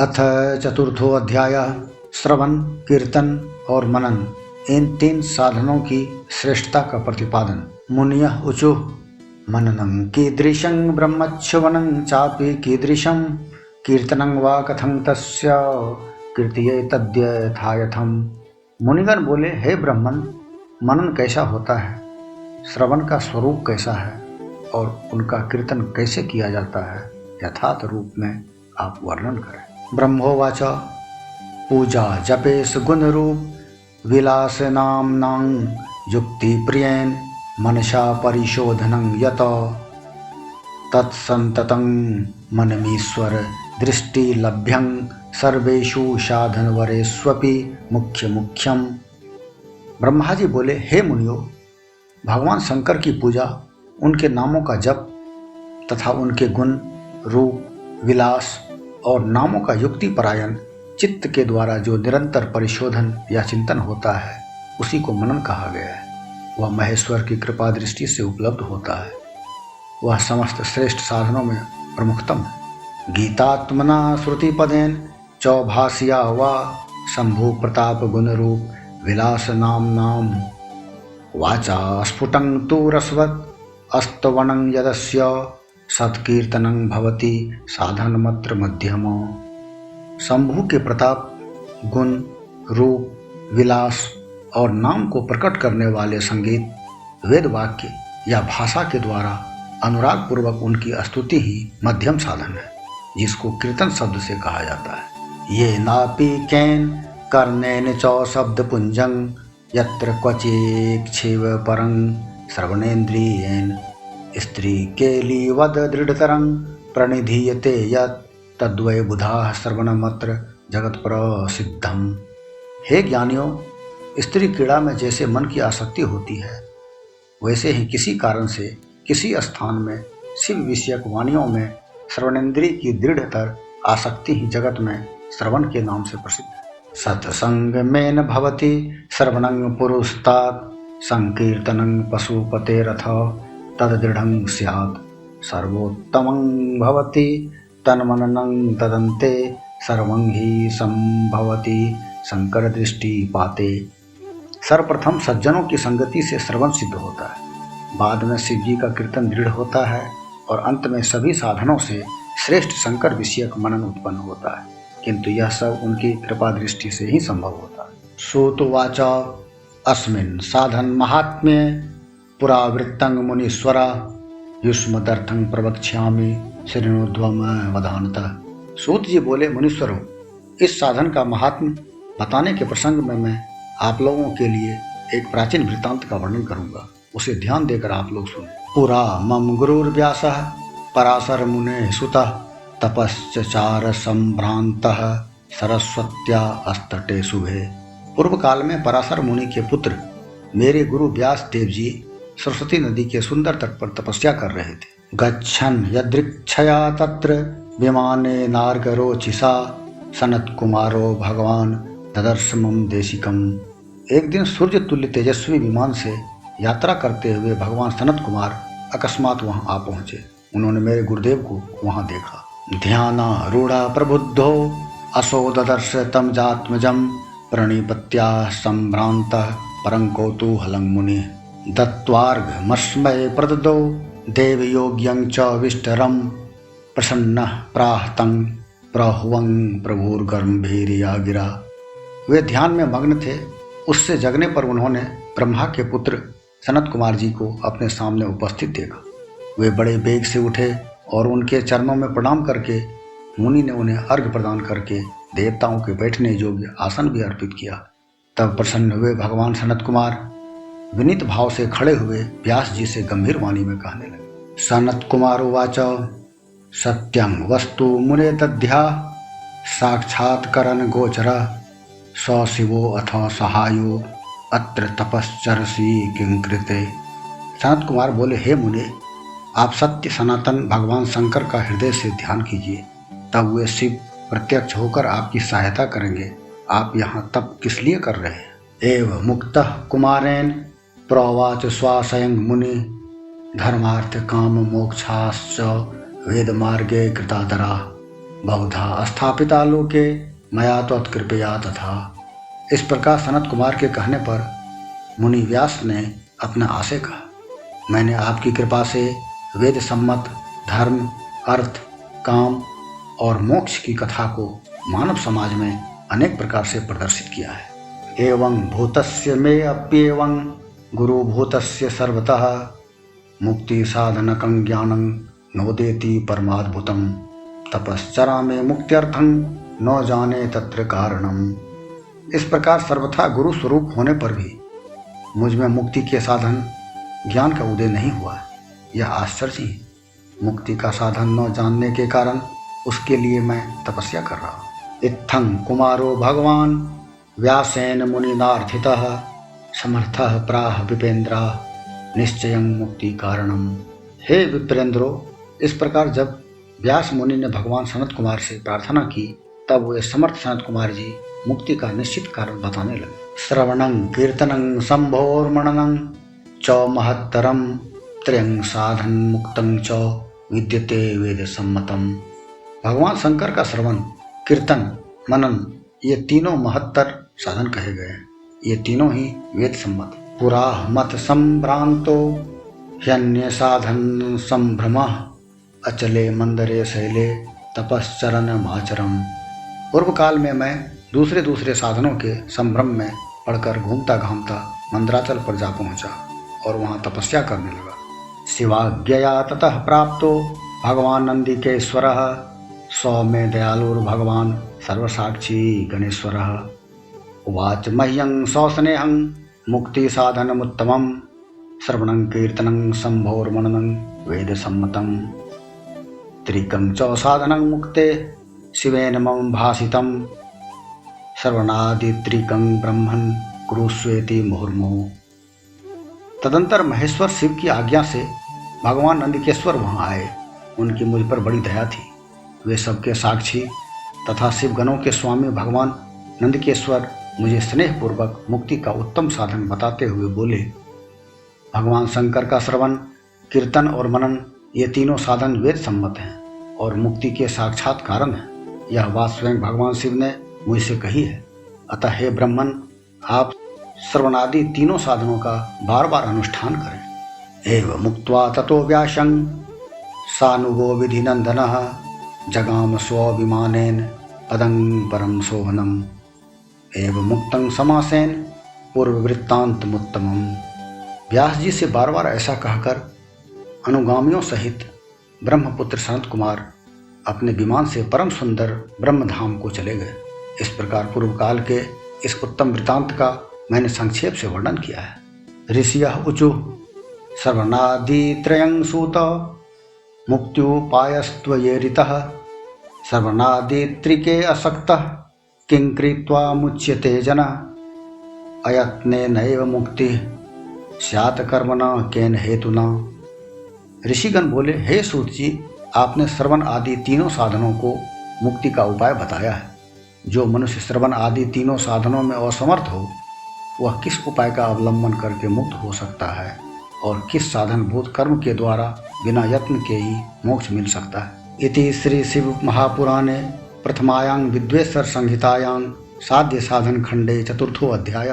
अथ चतुर्थो अध्याय श्रवण, कीर्तन और मनन, इन 3 साधनों की श्रेष्ठता का प्रतिपादन। मुनियः ऊचुः मननं कीदृशं ब्रह्मच्छ्रवणं चापि कीदृशं कीर्तनं वा कथं तस्य कीर्तयेतद्यथायथम्। मुनिगण बोले, हे ब्राह्मण, मनन कैसा होता है, श्रवण का स्वरूप कैसा है और उनका कीर्तन कैसे किया जाता है, यथार्थ रूप में आप वर्णन करें। ब्रह्मोवाच पूजा जपेश गुण रूप विलास नाम्नां युक्ति प्रियेन मनसा परिशोधनं यत तत्संततं मनमीश्वर दृष्टि लभ्यं सर्वेषु साधनवरेष्वपि मुख्य मुख्यम। ब्रह्मा जी बोले, हे मुनियो, भगवान शंकर की पूजा, उनके नामों का जप तथा उनके गुण, रूप, विलास और नामों का युक्ति परायण चित्त के द्वारा जो निरंतर परिशोधन या चिंतन होता है, उसी को मनन कहा गया है। वह महेश्वर की कृपा दृष्टि से उपलब्ध होता है। वह समस्त श्रेष्ठ साधनों में प्रमुखतम है। गीतात्मना श्रुति पदेन चौभाषिया वा शंभु प्रताप गुण रूप विलास नाम वाचा स्फुटं तु रसवत् अस्तवनं यदस्य सत्कीर्तनं भवति साधनमत्र मध्यम। शंभु के प्रताप, गुण, रूप, विलास और नाम को प्रकट करने वाले संगीत, वेद वाक्य या भाषा के द्वारा अनुराग पूर्वक उनकी स्तुति ही मध्यम साधन है, जिसको कीर्तन शब्द से कहा जाता है। ये नापि कैन कर्णेन च शब्द पुंजं यत्र क्वचिक्षेव परं श्रवणेन्द्रियेन स्त्री केलीवद दृढ़तरं प्रणिधीयते यत् तद्वै बुधा श्रवणमत्र जगत प्रसिद्धम। हे ज्ञानियों, स्त्री क्रीड़ा में जैसे मन की आसक्ति होती है, वैसे ही किसी कारण से किसी स्थान में शिव विषयक वाणियों में श्रवणेन्द्रिय की दृढ़तर आसक्ति ही जगत में श्रवण के नाम से प्रसिद्ध है। सत्संगमेन भवति श्रवणं पुरुस्तात् संकीर्तनं पशुपतेरथ तद्दृढं स्यात् सर्वोत्तमं भवति तन्मननं तदन्ते सर्वं हि संभवति शंकर दृष्टि पाते। सर्वप्रथम सज्जनों की संगति से श्रवण सिद्ध होता है, बाद में शिव जी का कीर्तन दृढ़ होता है और अंत में सभी साधनों से श्रेष्ठ शंकर विषयक मनन उत्पन्न होता है, किंतु यह सब उनकी कृपा दृष्टि से ही संभव होता है। श्रुतुवाच अस्मिन् साधन महात्म्ये पुरावृत्तं मुनीश्वरा युष्मदर्थं प्रवक्ष्यामि शृणुध्वम वदानतः। सूत जी बोले, मुनीश्वरों, इस साधन का महात्म्य बताने के प्रसंग में मैं आप लोगों के लिए एक प्राचीन वृत्तांत का वर्णन करूंगा, उसे ध्यान देकर आप लोग सुने। पुरा मम गुरुर्व्यासः पराशर मुने सुतः तपश्चचार संभ्रांतः सरस्वत्या अस्तटे शुभे। पूर्व काल में पराशर मुनि के पुत्र मेरे गुरु व्यास देव जी सरस्वती नदी के सुंदर तट पर तपस्या कर रहे थे। गच्छन् यदृच्छया तत्र विमाने नार्गरोचिषा सनत कुमारो भगवान ददर्श मम देशिकम। एक दिन सूर्य तुल्य तेजस्वी विमान से यात्रा करते हुए भगवान सनत कुमार अकस्मात वहां आ पहुंचे। उन्होंने मेरे गुरुदेव को वहां देखा। ध्यानारूढ़ा प्रबुद्धो असो ददर्श तम जात्मजं प्रणिपत्या संभ्रांतः परं कौतूहलं मुनिः दत्त्वार्घमस्मै प्रददौ देवयोग्यं च विष्टरं प्रसन्नः प्राहतं प्रहुवं प्रभुर्गम्भीर्या गिरा। वे ध्यान में मग्न थे। उससे जगने पर उन्होंने ब्रह्मा के पुत्र सनत कुमार जी को अपने सामने उपस्थित देखा। वे बड़े वेग से उठे और उनके चरणों में प्रणाम करके मुनि ने उन्हें अर्घ्य प्रदान करके देवताओं के बैठने योग्य आसन भी अर्पित किया। तब प्रसन्न हुए भगवान सनत कुमार विनीत भाव से खड़े हुए व्यास जी से गंभीर वाणी में कहने लगे। सनत कुमार उवाच सत्यं वस्तु मुने दध्या साक्षात्करण गोचरा स शिवो अथ सहायो अत्र तपश्चरसी किंकृते। सनत कुमार बोले, हे मुने, आप सत्य सनातन भगवान शंकर का हृदय से ध्यान कीजिए, तब वे शिव प्रत्यक्ष होकर आपकी सहायता करेंगे। आप यहाँ तप किस लिए कर रहे हैं? एव मुक्तः कुमारेण प्रवाच स्वाशयं मुनि धर्मार्थ काम मोक्षाश्च वेद मार्गे कृतादरा। बहुधा स्थापिता लोके मया त्वत्कृपया तथा। इस प्रकार सनत कुमार के कहने पर मुनि व्यास ने अपना आशय कहा, मैंने आपकी कृपा से वेद सम्मत धर्म, अर्थ, काम और मोक्ष की कथा को मानव समाज में अनेक प्रकार से प्रदर्शित किया है। एवं भूतस्य मे अप्येवं गुरु भूतस्य सर्वतः मुक्ति साधनकं ज्ञानं नोदेति परमाद्भुतम् तपश्चरा में मुक्त्यर्थं न जाने तत्र कारणम। इस प्रकार सर्वथा गुरु स्वरूप होने पर भी मुझ में मुक्ति के साधन ज्ञान का उदय नहीं हुआ। यह आश्चर्य है। मुक्ति का साधन न जानने के कारण उसके लिए मैं तपस्या कर रहा हूँ। इत्थं कुमारो भगवान व्यासेन मुनिनार्थितः समर्थः प्राह विपेन्द्रा निश्चयं मुक्ति कारणम। हे विप्रेंद्रो, इस प्रकार जब व्यास मुनि ने भगवान सनत कुमार से प्रार्थना की तब वे समर्थ सनत कुमार जी मुक्ति का निश्चित कारण बताने लगे। श्रवणं कीर्तनं संभोर्मणनं च महत्तरं त्रयं साधन मुक्तं च विद्यते वेद सम्मतम। भगवान शंकर का श्रवण, कीर्तन, मनन ये तीनों महत्तर साधन कहे गए हैं। ये तीनों ही वेद सम्मत। पुरा मत संभ्रांतो ह्यन्य साधन संभ्रमः अचले मंदरे शैले तपश्चरण माचरम। पूर्व काल में मैं दूसरे साधनों के संभ्रम में पड़कर घूमता घामता मंदराचल पर जा पहुंचा और वहां तपस्या करने लगा। शिवाज्ञया ततः प्राप्तो भगवान नंदिकेश्वरः सौम्य दयालुर्भगवान सर्वसाक्षी गणेश्वरः उवाच मह्यं सौस्नेहं मुक्ति साधनमुत्तमं श्रवणं कीर्तनं संभोर्मणनं वेद सम्मतम् त्रिकं च साधनं मुक्ते शिवेन मम भासितं श्रवणादित्रिकं ब्रह्मन् कुरुष्वेति मुहुर्मुहुः। तदंतर महेश्वर शिव की आज्ञा से भगवान नंदिकेश्वर वहां आए। उनकी मुझ पर बड़ी दया थी। वे सबके साक्षी तथा शिव गणों के स्वामी भगवान नंदिकेश्वर मुझे स्नेहपूर्वक मुक्ति का उत्तम साधन बताते हुए बोले, भगवान शंकर का श्रवण, कीर्तन और मनन ये तीनों साधन वेद सम्मत हैं और मुक्ति के साक्षात कारण हैं। यह बात स्वयं भगवान शिव ने मुझसे कही है। अतः हे ब्रह्मन, आप श्रवणादि तीनों साधनों का बार बार अनुष्ठान करें। एवं मुक्त्वा ततो व्यासं सानुगो विधि नंदनः जगाम स्वविमानेन पदं परम शोभनम एवं मुक्तं समासेन पूर्व वृत्तांतमुत्तमम्। व्यास जी से बार बार ऐसा कहकर अनुगामियों सहित ब्रह्मपुत्र सनत कुमार अपने विमान से परम सुंदर ब्रह्मधाम को चले गए। इस प्रकार पूर्व काल के इस उत्तम वृत्तांत का मैंने संक्षेप से वर्णन किया है। ऋषियः ऊचु श्रवणादित्रयं सूत मुक्त्युपायस्त्वयेरितः श्रवणादित्रिके असक्तः किं कृत्वा मुच्यते जनः अयत्नेनैव मुक्तिः स्यात् कर्मणा केन हेतुना। ऋषिगण बोले, हे सूत जी, आपने श्रवण आदि तीनों साधनों को मुक्ति का उपाय बताया है। जो मनुष्य श्रवण आदि तीनों साधनों में असमर्थ हो वह किस उपाय का अवलंबन करके मुक्त हो सकता है और किस साधनभूत कर्म के द्वारा बिना यत्न के ही मोक्ष मिल सकता है। इति श्री शिव महापुराणे प्रथमायां विद्वेश्वर संहितायां साध्य साधन खंडे 4थो अध्याय।